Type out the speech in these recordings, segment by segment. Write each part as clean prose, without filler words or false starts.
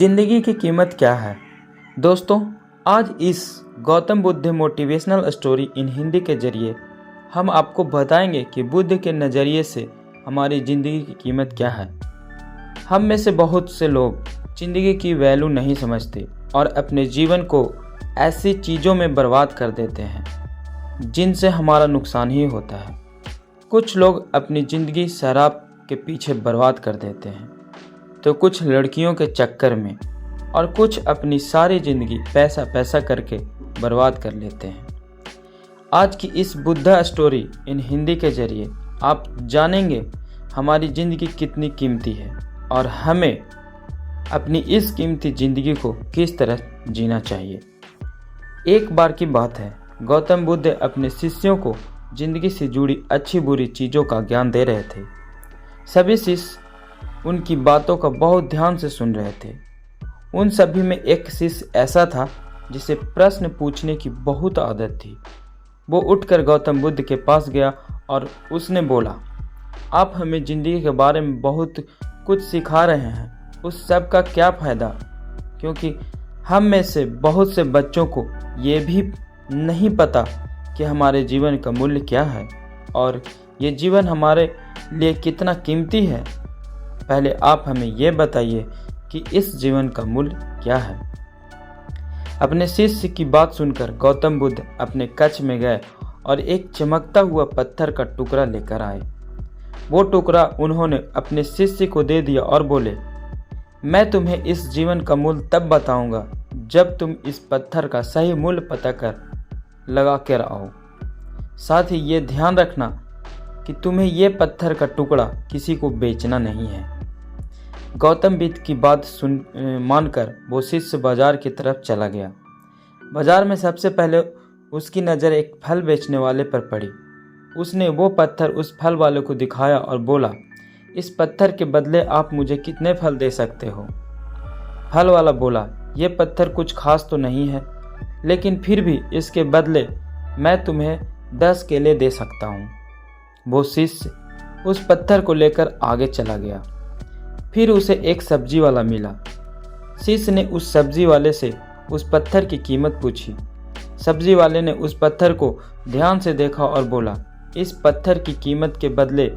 जिंदगी की कीमत क्या है? दोस्तों, आज इस Gautam Buddha motivational story in Hindi के जरिए हम आपको बताएंगे कि बुद्ध के नज़रिए से हमारी ज़िंदगी की कीमत क्या है। हम में से बहुत से लोग ज़िंदगी की वैल्यू नहीं समझते और अपने जीवन को ऐसी चीज़ों में बर्बाद कर देते हैं जिनसे हमारा नुकसान ही होता है। कुछ लोग अपनी ज़िंदगी शराब के पीछे बर्बाद कर देते हैं, तो कुछ लड़कियों के चक्कर में और कुछ अपनी सारी ज़िंदगी पैसा पैसा करके बर्बाद कर लेते हैं। आज की इस बुद्धा स्टोरी इन हिंदी के जरिए आप जानेंगे हमारी ज़िंदगी कितनी कीमती है और हमें अपनी इस कीमती ज़िंदगी को किस तरह जीना चाहिए। एक बार की बात है, गौतम बुद्ध अपने शिष्यों को ज़िंदगी से जुड़ी अच्छी बुरी चीज़ों का ज्ञान दे रहे थे। सभी शिष्य उनकी बातों का बहुत ध्यान से सुन रहे थे। उन सभी में एक शिष्य ऐसा था जिसे प्रश्न पूछने की बहुत आदत थी। वो उठकर गौतम बुद्ध के पास गया और उसने बोला, आप हमें ज़िंदगी के बारे में बहुत कुछ सिखा रहे हैं, उस सब का क्या फ़ायदा? क्योंकि हम में से बहुत से बच्चों को ये भी नहीं पता कि हमारे जीवन का मूल्य क्या है और ये जीवन हमारे लिए कितना कीमती है। पहले आप हमें ये बताइए कि इस जीवन का मूल्य क्या है। अपने शिष्य की बात सुनकर गौतम बुद्ध अपने कक्ष में गए और एक चमकता हुआ पत्थर का टुकड़ा लेकर आए। वो टुकड़ा उन्होंने अपने शिष्य को दे दिया और बोले, मैं तुम्हें इस जीवन का मूल्य तब बताऊंगा जब तुम इस पत्थर का सही मूल्य पता कर लगा कर आओ। साथ ही ये ध्यान रखना कि तुम्हें ये पत्थर का टुकड़ा किसी को बेचना नहीं है। गौतम बुद्ध की बात मानकर वो शिष्य बाजार की तरफ चला गया। बाजार में सबसे पहले उसकी नज़र एक फल बेचने वाले पर पड़ी। उसने वो पत्थर उस फल वाले को दिखाया और बोला, इस पत्थर के बदले आप मुझे कितने फल दे सकते हो? फल वाला बोला, ये पत्थर कुछ खास तो नहीं है, लेकिन फिर भी इसके बदले मैं तुम्हें 10 केले दे सकता हूँ। वो शिष्य उस पत्थर को लेकर आगे चला गया। फिर उसे एक सब्जी वाला मिला। शिष्य ने उस सब्जी वाले से उस पत्थर की कीमत पूछी। सब्जी वाले ने उस पत्थर को ध्यान से देखा और बोला, इस पत्थर की कीमत के बदले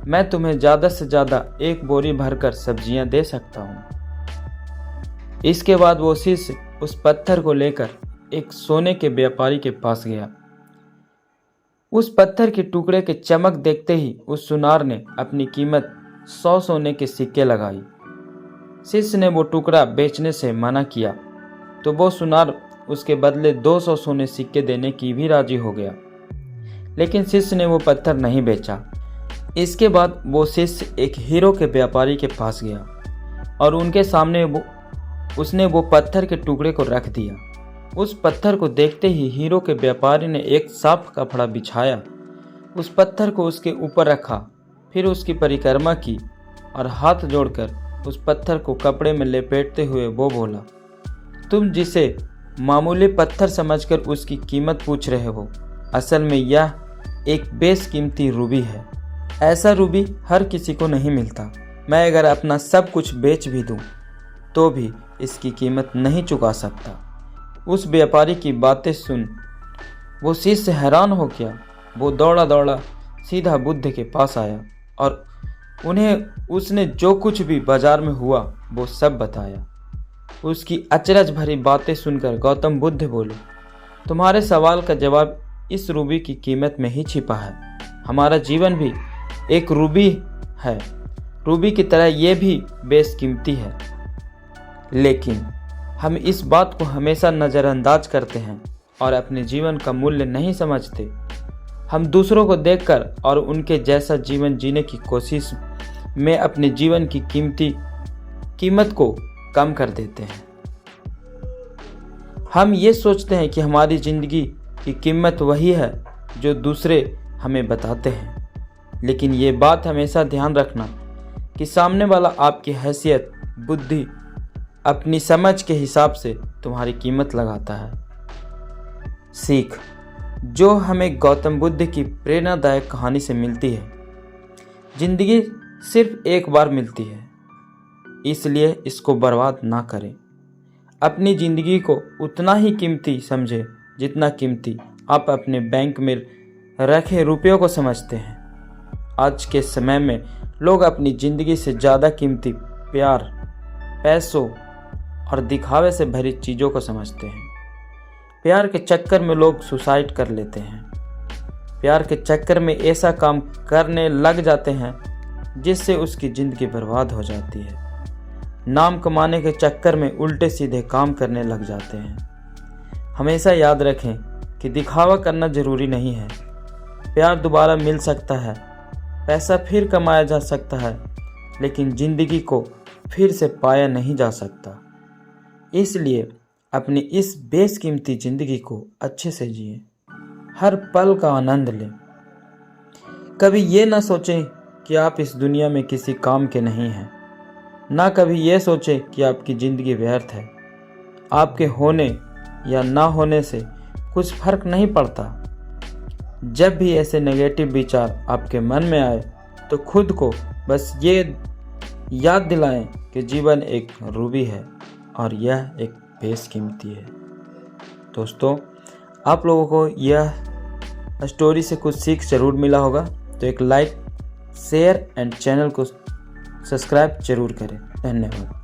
मैं तुम्हें ज़्यादा से ज़्यादा एक बोरी भरकर सब्जियां दे सकता हूँ। इसके बाद वो शिष्य उस पत्थर को लेकर एक सोने के व्यापारी के पास गया। उस पत्थर के टुकड़े के चमक देखते ही उस सुनार ने अपनी कीमत 100 सोने के सिक्के लगाई। शिष्य ने वो टुकड़ा बेचने से मना किया तो वो सुनार उसके बदले 200 सोने सिक्के देने की भी राजी हो गया, लेकिन शिष्य ने वो पत्थर नहीं बेचा। इसके बाद वो शिष्य एक हीरो के व्यापारी के पास गया और उनके सामने उसने वो पत्थर के टुकड़े को रख दिया। उस पत्थर को देखते ही हीरो के व्यापारी ने एक साफ कपड़ा बिछाया, उस पत्थर को उसके ऊपर रखा, फिर उसकी परिक्रमा की और हाथ जोड़कर उस पत्थर को कपड़े में लपेटते हुए वो बोला, तुम जिसे मामूली पत्थर समझकर उसकी कीमत पूछ रहे हो, असल में यह एक बेशकीमती रूबी है। ऐसा रूबी हर किसी को नहीं मिलता। मैं अगर अपना सब कुछ बेच भी दूं तो भी इसकी कीमत नहीं चुका सकता। उस व्यापारी की बातें सुन वो शिष्य हैरान हो गया। वो दौड़ा दौड़ा सीधा बुद्ध के पास आया और उन्हें उसने जो कुछ भी बाजार में हुआ वो सब बताया। उसकी अचरज भरी बातें सुनकर गौतम बुद्ध बोले, तुम्हारे सवाल का जवाब इस रूबी की कीमत में ही छिपा है। हमारा जीवन भी एक रूबी है। रूबी की तरह ये भी बेशकीमती है, लेकिन हम इस बात को हमेशा नज़रअंदाज करते हैं और अपने जीवन का मूल्य नहीं समझते। हम दूसरों को देखकर और उनके जैसा जीवन जीने की कोशिश में अपने जीवन की कीमत को कम कर देते हैं। हम ये सोचते हैं कि हमारी ज़िंदगी की कीमत वही है जो दूसरे हमें बताते हैं, लेकिन ये बात हमेशा ध्यान रखना कि सामने वाला आपकी हैसियत, बुद्धि, अपनी समझ के हिसाब से तुम्हारी कीमत लगाता है। सीख जो हमें गौतम बुद्ध की प्रेरणादायक कहानी से मिलती है, जिंदगी सिर्फ एक बार मिलती है। इसलिए इसको बर्बाद ना करें। अपनी ज़िंदगी को उतना ही कीमती समझें जितना कीमती आप अपने बैंक में रखे रुपयों को समझते हैं। आज के समय में लोग अपनी ज़िंदगी से ज़्यादा कीमती प्यार, पैसों और दिखावे से भरी चीज़ों को समझते हैं। प्यार के चक्कर में लोग सुसाइड कर लेते हैं। प्यार के चक्कर में ऐसा काम करने लग जाते हैं जिससे उसकी ज़िंदगी बर्बाद हो जाती है। नाम कमाने के चक्कर में उल्टे सीधे काम करने लग जाते हैं। हमेशा याद रखें कि दिखावा करना ज़रूरी नहीं है। प्यार दोबारा मिल सकता है, पैसा फिर कमाया जा सकता है, लेकिन ज़िंदगी को फिर से पाया नहीं जा सकता। इसलिए अपनी इस बेशकीमती ज़िंदगी को अच्छे से जिएं, हर पल का आनंद लें। कभी ये ना सोचें कि आप इस दुनिया में किसी काम के नहीं हैं, ना कभी ये सोचें कि आपकी ज़िंदगी व्यर्थ है। आपके होने या ना होने से कुछ फर्क नहीं पड़ता। जब भी ऐसे नेगेटिव विचार आपके मन में आए तो खुद को बस ये याद दिलाएं कि जीवन एक रूबी है और यह एक बेशकीमती है। दोस्तों, आप लोगों को यह स्टोरी से कुछ सीख ज़रूर मिला होगा, तो एक लाइक, शेयर एंड चैनल को सब्सक्राइब जरूर करें। धन्यवाद।